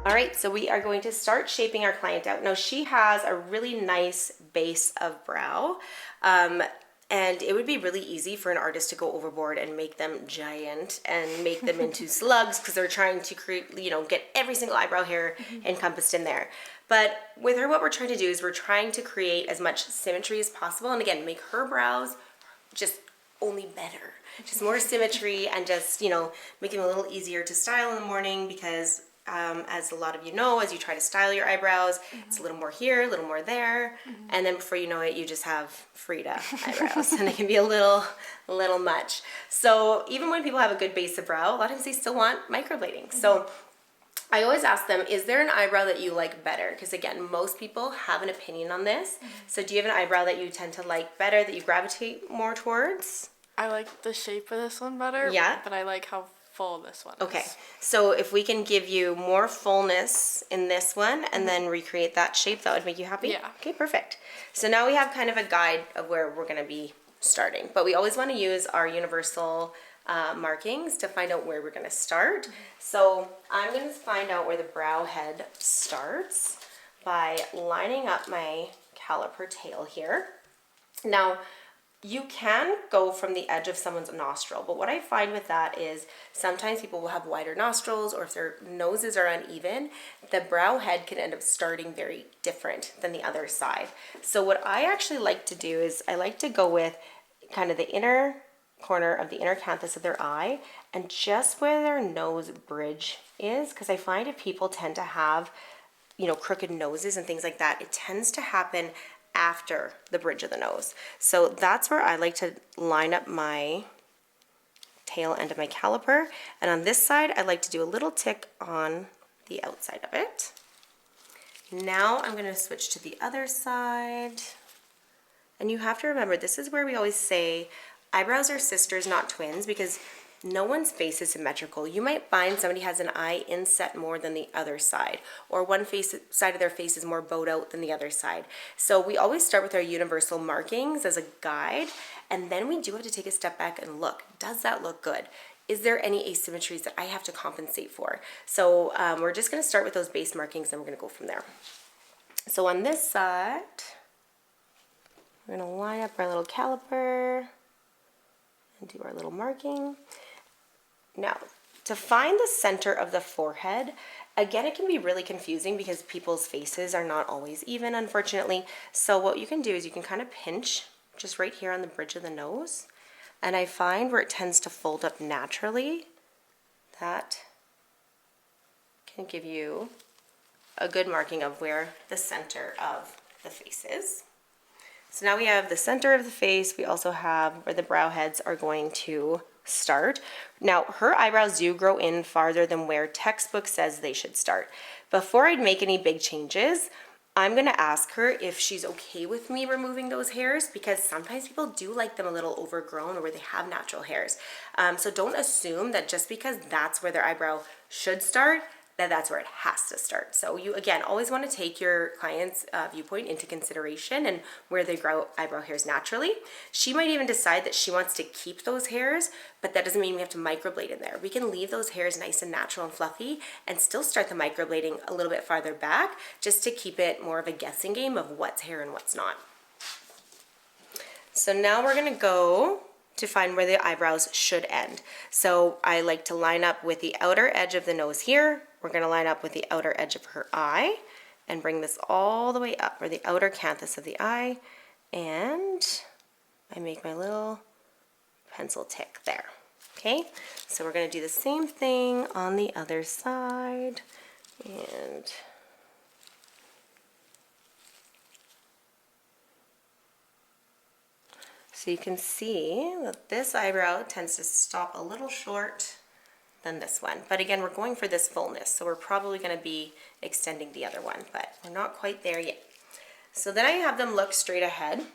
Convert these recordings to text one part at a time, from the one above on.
All right, so we are going to start shaping our client out. Now she has a really nice base of brow, and it would be really easy for an artist to go overboard and make them giant and make them into slugs because they're trying to create, get every single eyebrow hair encompassed in there. But with her, what we're trying to do is we're trying to create as much symmetry as possible, and again, make her brows just only better, just more symmetry, and just make them a little easier to style in the morning because as a lot of you know, as you try to style your eyebrows, it's a little more here, a little more there, and then before you know it, you just have Frida eyebrows, and it can be a little much. So even when people have a good base of brow, a lot of times they still want microblading. So I always ask them, is there an eyebrow that you like better? Because again, most people have an opinion on this. So do you have an eyebrow that you tend to like better, that you gravitate more towards? I like the shape of this one better. Yeah. But I like how full this one is. Okay, so if we can give you more fullness in this one and then recreate that shape, that would make you happy? Yeah. Okay, perfect. So now we have kind of a guide of where we're going to be starting, but we always want to use our universal markings to find out where we're going to start. So I'm going to find out where the brow head starts by lining up my caliper tail here. Now, you can go from the edge of someone's nostril, but what I find with that is sometimes people will have wider nostrils, or if their noses are uneven, the brow head can end up starting very different than the other side. So what I actually like to do is I like to go with kind of the inner corner of the inner canthus of their eye and just where their nose bridge is, because I find if people tend to have, crooked noses and things like that, it tends to happen after the bridge of the nose. So that's where I like to line up my tail end of my caliper. And on this side, I like to do a little tick on the outside of it. Now I'm going to switch to the other side. And you have to remember, this is where we always say eyebrows are sisters, not twins, because no one's face is symmetrical. You might find somebody has an eye inset more than the other side, or one side of their face is more bowed out than the other side. So we always start with our universal markings as a guide, and then we do have to take a step back and look, does that look good? Is there any asymmetries that I have to compensate for? So we're just gonna start with those base markings and we're gonna go from there. So on this side, we're gonna line up our little caliper and do our little marking. Now, to find the center of the forehead, again, it can be really confusing because people's faces are not always even, unfortunately. So what you can do is you can kind of pinch just right here on the bridge of the nose. And I find where it tends to fold up naturally, that can give you a good marking of where the center of the face is. So now we have the center of the face. We also have where the brow heads are going to start. Now, her eyebrows do grow in farther than where textbook says they should start. Before I'd make any big changes, I'm going to ask her if she's okay with me removing those hairs, because sometimes people do like them a little overgrown or where they have natural hairs. So don't assume that just because that's where their eyebrow should start, that's where it has to start. So you, again, always want to take your client's viewpoint into consideration and where they grow eyebrow hairs naturally. She might even decide that she wants to keep those hairs, but that doesn't mean we have to microblade in there. We can leave those hairs nice and natural and fluffy and still start the microblading a little bit farther back, just to keep it more of a guessing game of what's hair and what's not. So now we're gonna go to find where the eyebrows should end. So I like to line up with the outer edge of the nose here. We're going to line up with the outer edge of her eye and bring this all the way up, or the outer canthus of the eye, and I make my little pencil tick there. Okay, so we're going to do the same thing on the other side, and so you can see that this eyebrow tends to stop a little short than this one. But again, we're going for this fullness, so we're probably going to be extending the other one, but we're not quite there yet. So then I have them look straight ahead,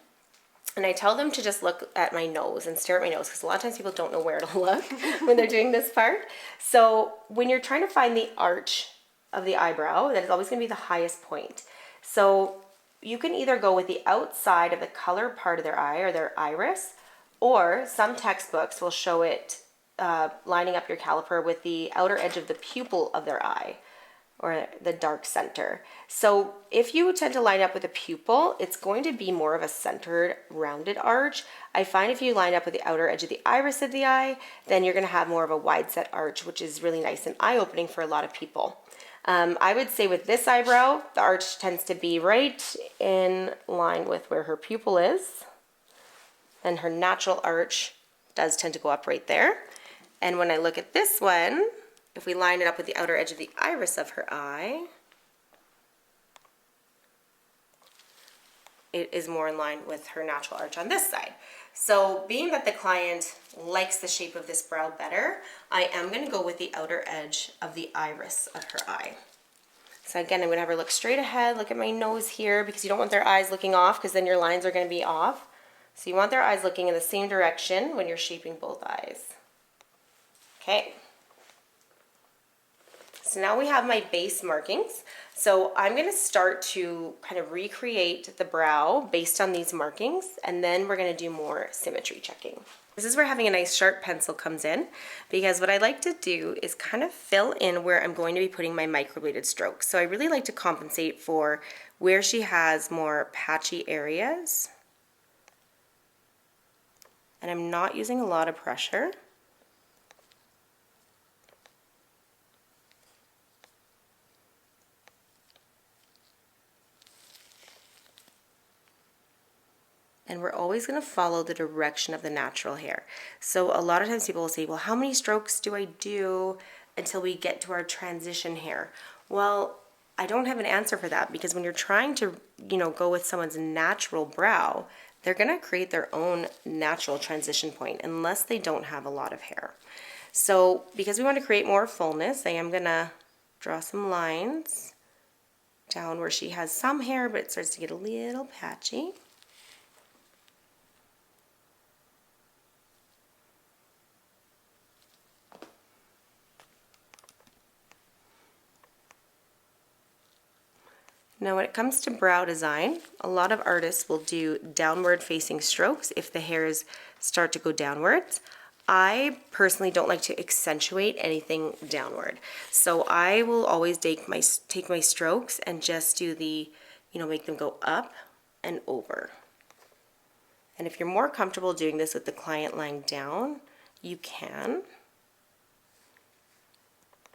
and I tell them to just look at my nose and stare at my nose, because a lot of times people don't know where to look when they're doing this part. So when you're trying to find the arch of the eyebrow, that is always going to be the highest point. So you can either go with the outside of the color part of their eye or their iris, or some textbooks will show it lining up your caliper with the outer edge of the pupil of their eye. or the dark center. So if you tend to line up with a pupil, it's going to be more of a centered, rounded arch. I find if you line up with the outer edge of the iris of the eye, then you're going to have more of a wide set arch, which is really nice and eye-opening for a lot of people. I would say with this eyebrow, the arch tends to be right in line with where her pupil is, and her natural arch does tend to go up right there. And when I look at this one, if we line it up with the outer edge of the iris of her eye, it is more in line with her natural arch on this side. So being that the client likes the shape of this brow better, I am going to go with the outer edge of the iris of her eye. So again, I'm going to have her look straight ahead, look at my nose here, because you don't want their eyes looking off, because then your lines are going to be off. So you want their eyes looking in the same direction when you're shaping both eyes. Okay. So now we have my base markings. So I'm going to start to kind of recreate the brow based on these markings, and then we're going to do more symmetry checking. This is where having a nice sharp pencil comes in, because what I like to do is kind of fill in where I'm going to be putting my microbladed strokes. So I really like to compensate for where she has more patchy areas. And I'm not using a lot of pressure. And we're always going to follow the direction of the natural hair. So a lot of times people will say, well, how many strokes do I do until we get to our transition hair? Well, I don't have an answer for that, because when you're trying to, go with someone's natural brow, they're going to create their own natural transition point unless they don't have a lot of hair. So because we want to create more fullness, I am going to draw some lines down where she has some hair, but it starts to get a little patchy. Now when it comes to brow design, a lot of artists will do downward facing strokes if the hairs start to go downwards. I personally don't like to accentuate anything downward. So I will always take my strokes and just do the, make them go up and over. And if you're more comfortable doing this with the client lying down, you can.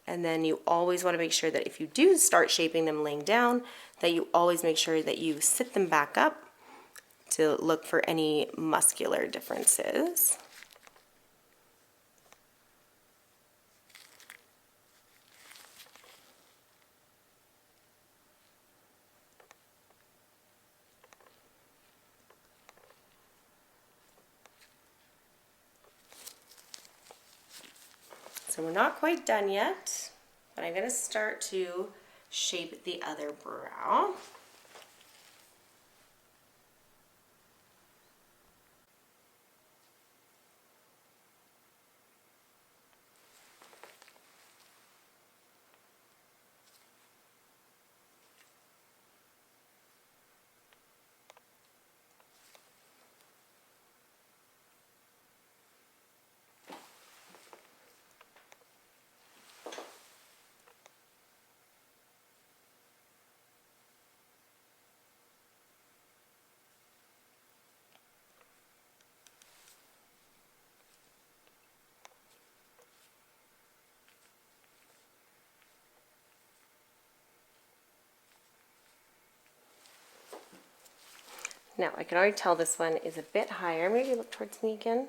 And then you always want to make sure that if you do start shaping them laying down, that you always make sure that you sit them back up to look for any muscular differences. So we're not quite done yet, but I'm going to start to shape the other brow. Now, I can already tell this one is a bit higher. Maybe look towards me again.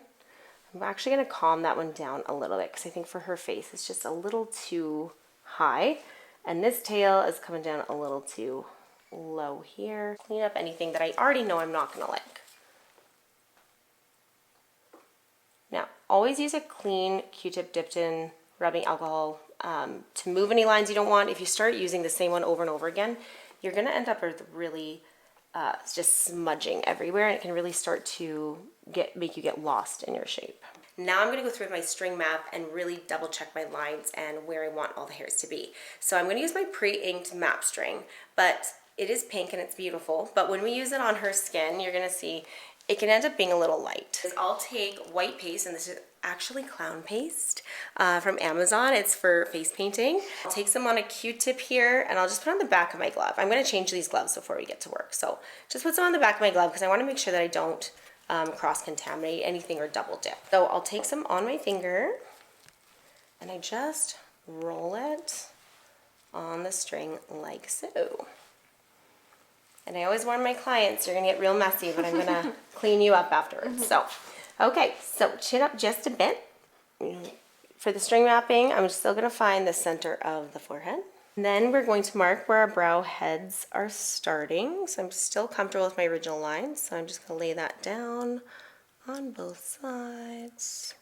I'm actually going to calm that one down a little bit, because I think for her face it's just a little too high. And this tail is coming down a little too low here. Clean up anything that I already know I'm not going to like. Now, always use a clean Q-tip dipped in rubbing alcohol to move any lines you don't want. If you start using the same one over and over again, you're going to end up with really just smudging everywhere, and it can really start to make you get lost in your shape. Now I'm going to go through with my string map and really double check my lines and where I want all the hairs to be. So I'm going to use my pre-inked map string, but it is pink and it's beautiful, but when we use it on her skin, you're going to see it can end up being a little light. I'll take white paste, and this is actually clown paste from Amazon. It's for face painting. I'll take some on a Q-tip here and I'll just put on the back of my glove. I'm going to change these gloves before we get to work. So just put some on the back of my glove because I want to make sure that I don't cross-contaminate anything or double dip. So I'll take some on my finger and I just roll it on the string like so. And I always warn my clients, you're going to get real messy, but I'm going to clean you up afterwards. So, okay, so chin up just a bit. For the string mapping, I'm still going to find the center of the forehead. And then we're going to mark where our brow heads are starting. So I'm still comfortable with my original line. So I'm just going to lay that down on both sides.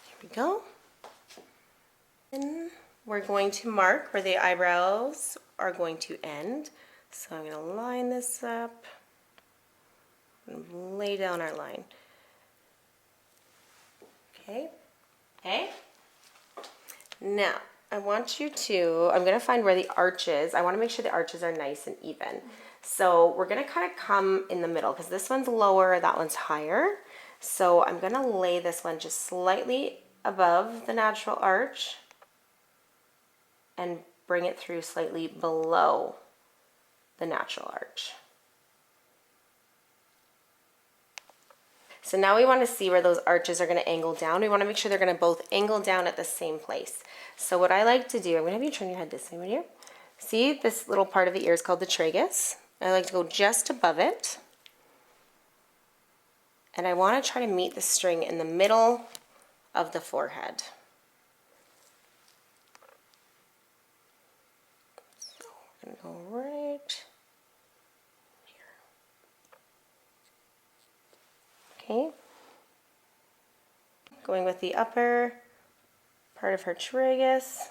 Here we go. And we're going to mark where the eyebrows are going to end. So I'm going to line this up and lay down our line. Okay. Okay. Now, I'm going to find where the arches, I want to make sure the arches are nice and even. So we're going to kind of come in the middle because this one's lower, that one's higher. So I'm going to lay this one just slightly above the natural arch and bring it through slightly below the natural arch. So now we want to see where those arches are going to angle down. We want to make sure they're going to both angle down at the same place. So what I like to do, I'm going to have you turn your head this way right here. See this little part of the ear is called the tragus. I like to go just above it. And I want to try to meet the string in the middle of the forehead. So we're going to go right here. Okay. Going with the upper part of her tragus.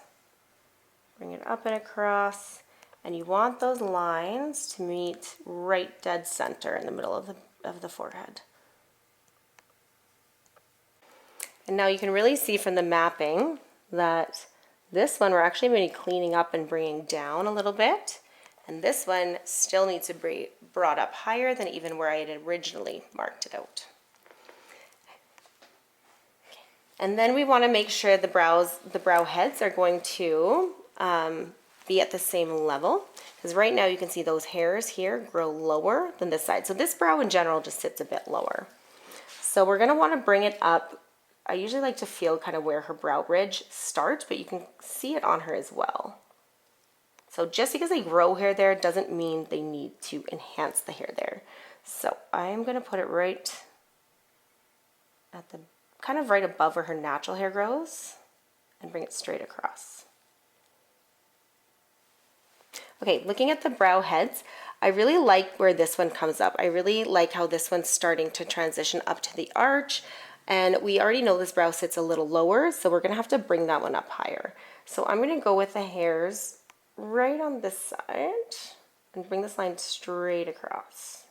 Bring it up and across. And you want those lines to meet right dead center in the middle of the forehead. And now you can really see from the mapping that this one we're actually going to be cleaning up and bringing down a little bit. And this one still needs to be brought up higher than even where I had originally marked it out. And then we want to make sure the brow heads are going to be at the same level. Because right now you can see those hairs here grow lower than this side. So this brow in general just sits a bit lower. So we're going to want to bring it up. I usually like to feel kind of where her brow ridge starts, but you can see it on her as well. So just because they grow hair there doesn't mean they need to enhance the hair there. So I'm going to put it right at the, kind of right above where her natural hair grows and bring it straight across. Okay, looking at the brow heads, I really like where this one comes up. I really like how this one's starting to transition up to the arch. And we already know this brow sits a little lower, so we're going to have to bring that one up higher. So I'm going to go with the hairs right on this side and bring this line straight across.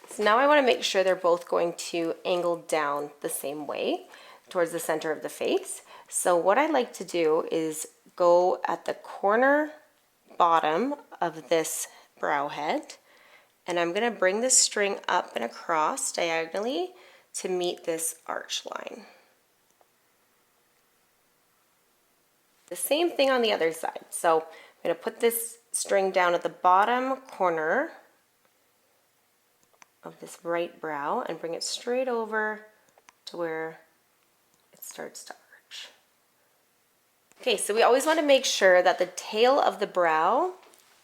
So now I want to make sure they're both going to angle down the same way towards the center of the face. So what I like to do is go at the corner bottom of this brow head, and I'm going to bring this string up and across diagonally to meet this arch line. The same thing on the other side. So I'm going to put this string down at the bottom corner of this right brow and bring it straight over to where it starts to arch. Okay, so we always want to make sure that the tail of the brow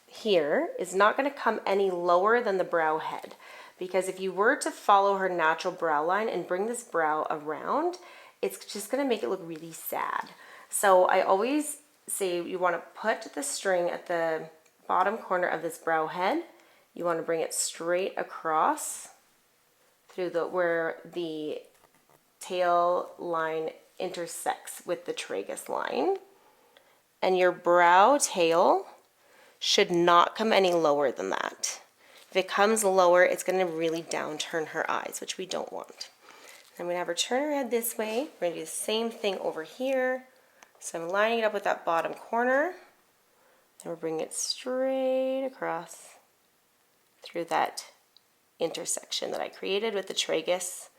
here is not going to come any lower than the brow head, because if you were to follow her natural brow line and bring this brow around, it's just going to make it look really sad. So I always say you want to put the string at the bottom corner of this brow head. You want to bring it straight across through where the tail line intersects with the tragus line, and your brow tail should not come any lower than that. If it comes lower, it's going to really downturn her eyes, which we don't want. I'm going to have her turn her head this way. We're going to do the same thing over here. So I'm lining it up with that bottom corner, and we're bringing it straight across through that intersection that I created with the tragus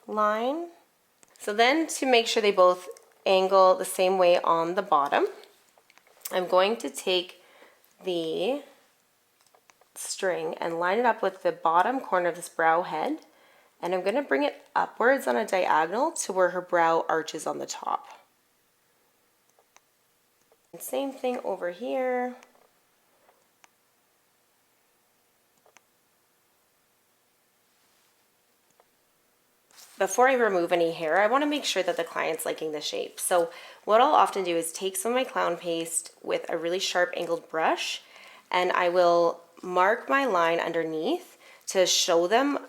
line. So then to make sure they both angle the same way on the bottom, I'm going to take the string and line it up with the bottom corner of this brow head, and I'm going to bring it upwards on a diagonal to where her brow arches on the top. And same thing over here. Before I remove any hair, I want to make sure that the client's liking the shape. So what I'll often do is take some of my clown paste with a really sharp angled brush, and I will mark my line underneath to show them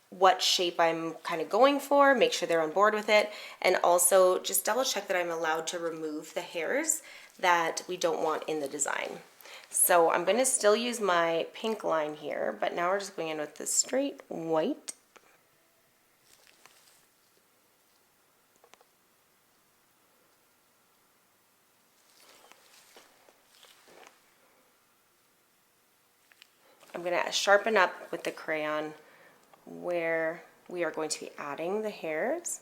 what shape I'm kind of going for, make sure they're on board with it, and also just double check that I'm allowed to remove the hairs that we don't want in the design. So I'm going to still use my pink line here, but now we're just going in with the straight white. I'm going to sharpen up with the crayon where we are going to be adding the hairs.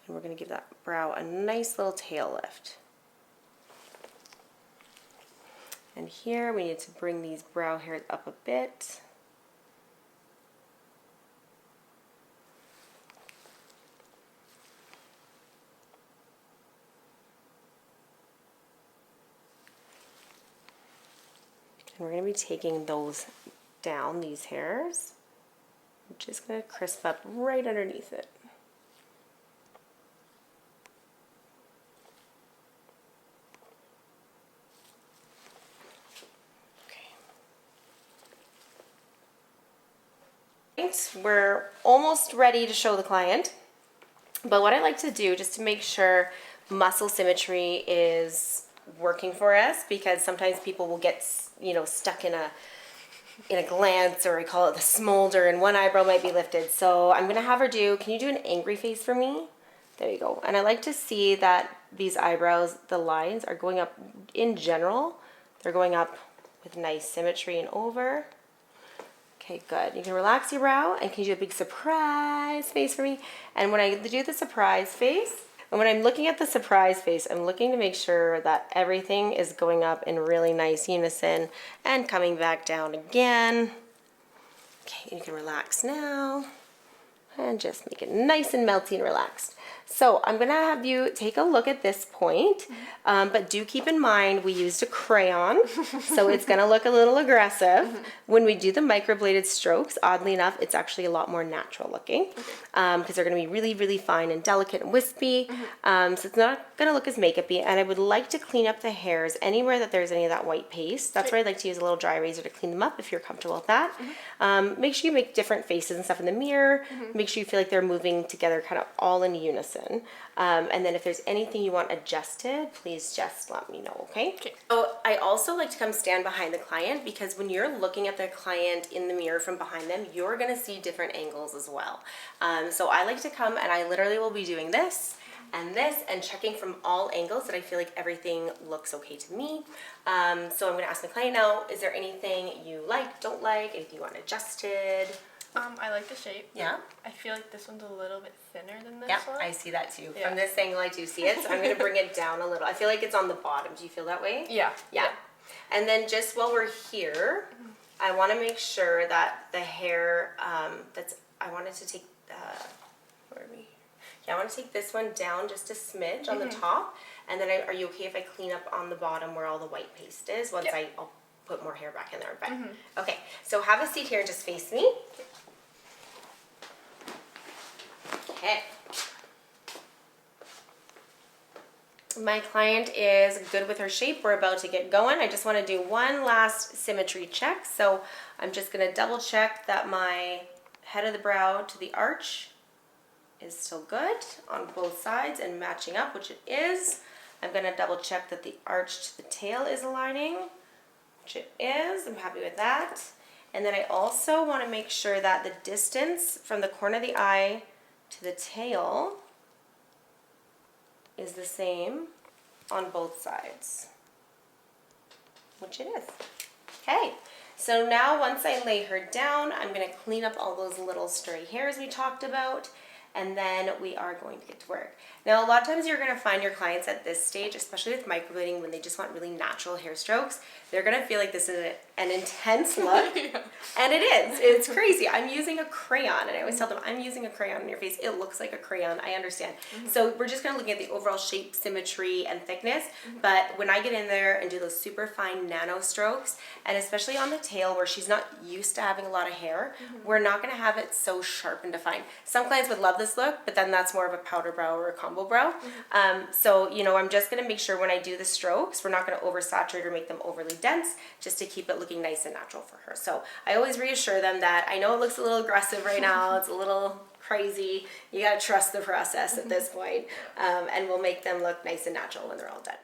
And we're going to give that brow a nice little tail lift. And here we need to bring these brow hairs up a bit. And we're going to be taking those down, these hairs. I'm just going to crisp up right underneath it. Okay. We're almost ready to show the client. But what I like to do, just to make sure muscle symmetry is working for us, because sometimes people will get, stuck in a glance, or I call it the smolder, and one eyebrow might be lifted. So I'm gonna have her can you do an angry face for me? There you go. And I like to see that these eyebrows, the lines are going up in general. They're going up with nice symmetry and over. Okay, good. You can relax your brow, and can you do a big surprise face for me? And when I do the surprise face, and when I'm looking at the surprise face, I'm looking to make sure that everything is going up in really nice unison and coming back down again. Okay, you can relax now and just make it nice and melty and relaxed. So I'm gonna have you take a look at this point, but do keep in mind we used a crayon, so it's gonna look a little aggressive. When we do the microbladed strokes, oddly enough, it's actually a lot more natural looking, because they're gonna be really, really fine and delicate and wispy, so it's not gonna look as makeup-y. And I would like to clean up the hairs anywhere that there's any of that white paste. That's where I'd like to use a little dry razor to clean them up if you're comfortable with that. Make sure you make different faces and stuff in the mirror. Make sure you feel like they're moving together kind of all in unison. And then if there's anything you want adjusted, please just let me know, okay? So I also like to come stand behind the client, because when you're looking at the client in the mirror from behind them, you're gonna see different angles as well. So I like to come, and I literally will be doing this and checking from all angles that I feel like everything looks okay to me. So I'm gonna ask the client now, is there anything you like, don't like, anything you want adjusted? I like the shape. Yeah. I feel like this one's a little bit thinner than this one. I see that too. Yeah. From this angle, I do see it. So I'm going to bring it down a little. I feel like it's on the bottom. Do you feel that way? Yeah. Yeah. And then just while we're here, I want to make sure that the hair, I wanted to take, where are we? Yeah, I want to take this one down just a smidge on the top. And then are you okay if I clean up on the bottom where all the white paste is once I'll put more hair back in there? But, okay, so have a seat here and just face me. Okay. My client is good with her shape. We're about to get going. I just want to do one last symmetry check. So I'm just going to double check that my head of the brow to the arch is still good on both sides and matching up, which it is. I'm going to double check that the arch to the tail is aligning, which it is. I'm happy with that. And then I also want to make sure that the distance from the corner of the eye to the tail is the same on both sides, which it is. Okay, So now once I lay her down, I'm gonna clean up all those little stray hairs we talked about, and then we are going to get to work. Now, a lot of times you're gonna find your clients at this stage, especially with microblading, when they just want really natural hair strokes, they're gonna feel like this is an intense look. Yeah. And it is, it's crazy. I'm using a crayon, and I always tell them, I'm using a crayon on your face. It looks like a crayon, I understand. So we're just gonna look at the overall shape, symmetry, and thickness, but when I get in there and do those super fine nano strokes, and especially on the tail where she's not used to having a lot of hair, we're not gonna have it so sharp and defined. Some clients would love this look, but then that's more of a powder brow or a combo brow. So, you know, I'm just gonna make sure when I do the strokes, we're not gonna oversaturate or make them overly dense, just to keep it looking nice and natural for her. So I always reassure them that I know it looks a little aggressive right now, it's a little crazy, you gotta trust the process at this point, and we'll make them look nice and natural when they're all done.